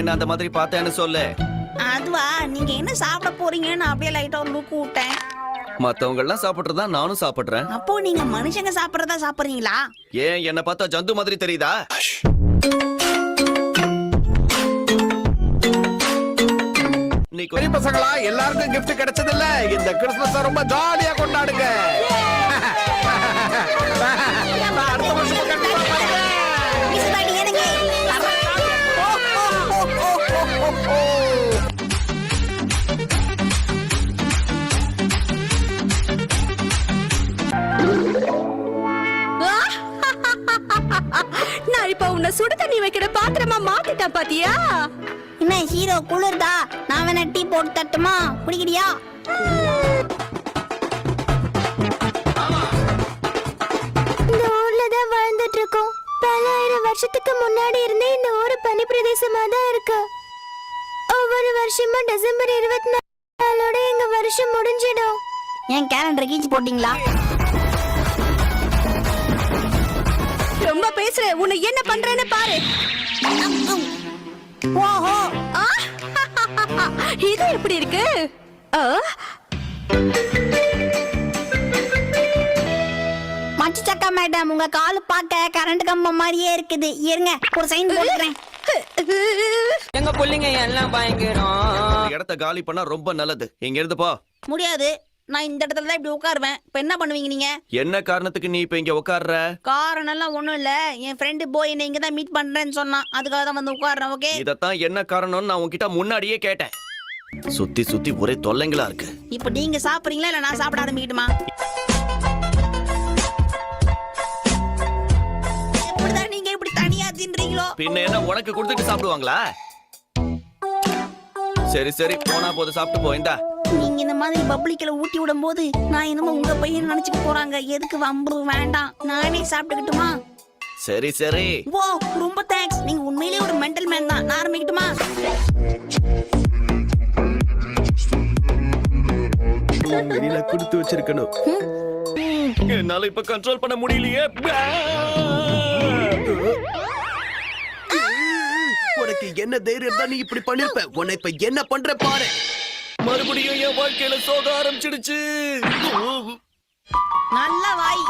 என்ன அந்த மாதிரி பார்த்தேன்னு சொல்லு. அதுவா, நீங்க என்ன சாப்பிட போறீங்கன்னு அப்படியே லைட்டா ஒரு லுக் விட்டேன். மத்தவங்க எல்லாம் சாப்பிடுறதா நானும் சாப்பிடுறேன். அப்போ நீங்க மனுஷங்க சாப்பிடுறதா சாப்பிடுறீங்களா? ஏன் என்ன பார்த்தா ஜந்து மாதிரி தெரியுதா? பெரிய பசங்களா எல்லாருக்கும் கிஃப்ட் கிடைச்சது இல்ல. இந்த கிறிஸ்துமஸ் ரொம்ப ஜாலியா கொண்டாடுங்க. அடுத்த வருஷம் கண்டிப்பா பாருங்க. நான் இப்ப உன்னை சுடு தண்ணி வைக்கிற பாத்திரமா மாத்திட்டேன் பாத்தியா? என்ன ஹீரோ குளிர்தா? நான் வேணா டீ போட்டு தட்டுமா? குடிக்கிறியா? இந்த ஊர்ல தான் வாழ்ந்துட்டு இருக்கோம். பல ஆயிரம் வருஷத்துக்கு முன்னாடி இருந்தே இந்த ஊர் பனி பிரதேசமா தான் இருக்கு. ஒவ்வொரு வருஷமும் டிசம்பர் 24 எங்க வருஷம் முடிஞ்சிடும். என் கேலண்டர் கீச்சு போட்டீங்களா? ரொம்ப பேசுற, உன்னை என்ன பண்றேன்னு பாரு. ஓஹோ, இது எப்படி இருக்கு? மச்சி சக்கா மேடம், உங்க காலு பார்க்க கரண்ட் கம்பம் மாதிரியே இருக்குது. இருங்க, ஒரு சைன் போடுறேன். எங்க புள்ளிங்க எல்லாம் பயங்கரம். இடத்த காலி பண்ணா ரொம்ப நல்லது. இங்க இருந்து போ. முடியாது, நான் இந்த இடத்துல தான் இப்படி உட்காருவேன். இப்ப என்ன பண்ணுவீங்க நீங்க? என்ன காரணத்துக்கு நீ இப்ப இங்க உட்கார்ற? காரணம் எல்லாம் ஒண்ணும் இல்ல. என் ஃப்ரெண்டு போய் என்ன இங்க தான் மீட் பண்றேன்னு சொன்னான். அதுக்காக தான் வந்து உட்கார்றேன். ஓகே, இதத்தான் என்ன காரணம்னு நான் உன்கிட்ட முன்னாடியே கேட்டேன். சுத்தி சுத்தி ஒரே தொல்லைங்களா இருக்கு. இப்ப நீங்க சாப்பிடுறீங்களா இல்ல நான் சாப்பிட ஆரம்பிக்கட்டுமா? எப்படிதான் நீங்க இப்படி தனியா தின்றீங்களோ? பின்ன என்ன உனக்கு கொடுத்துட்டு சாப்பிடுவாங்களா? சரி சரி, போனா போது சாப்பிட்டு போ. இந்தா, நீங்க இந்த மாதிரி பப்ளிக்ல ஊட்டி விடும் போது நான் என்னமோ உங்க பையன் நினைச்சுட்டு போறாங்க. எதுக்கு வம்பு? வேண்டாம், நானே சாப்பிட்டுக்கிட்டுமா? சரி சரி. ஓ, ரொம்ப தேங்க்ஸ். நீங்க உண்மையிலேயே ஒரு மென்டல் மேன் தான். நான் ஆரம்பிக்கட்டுமா? வெளியில கொடுத்து வச்சிருக்கணும். என்னால இப்ப கண்ட்ரோல் பண்ண முடியலையே. உனக்கு என்ன தைரியம் தான் நீ இப்படி பண்ணிருப்ப? உன்னை இப்ப என்ன பண்ற பாரு. மறுபடியும் என் வாழ்க்கையில சோக ஆரம்பிச்சிடுச்சு. நல்ல வாய்.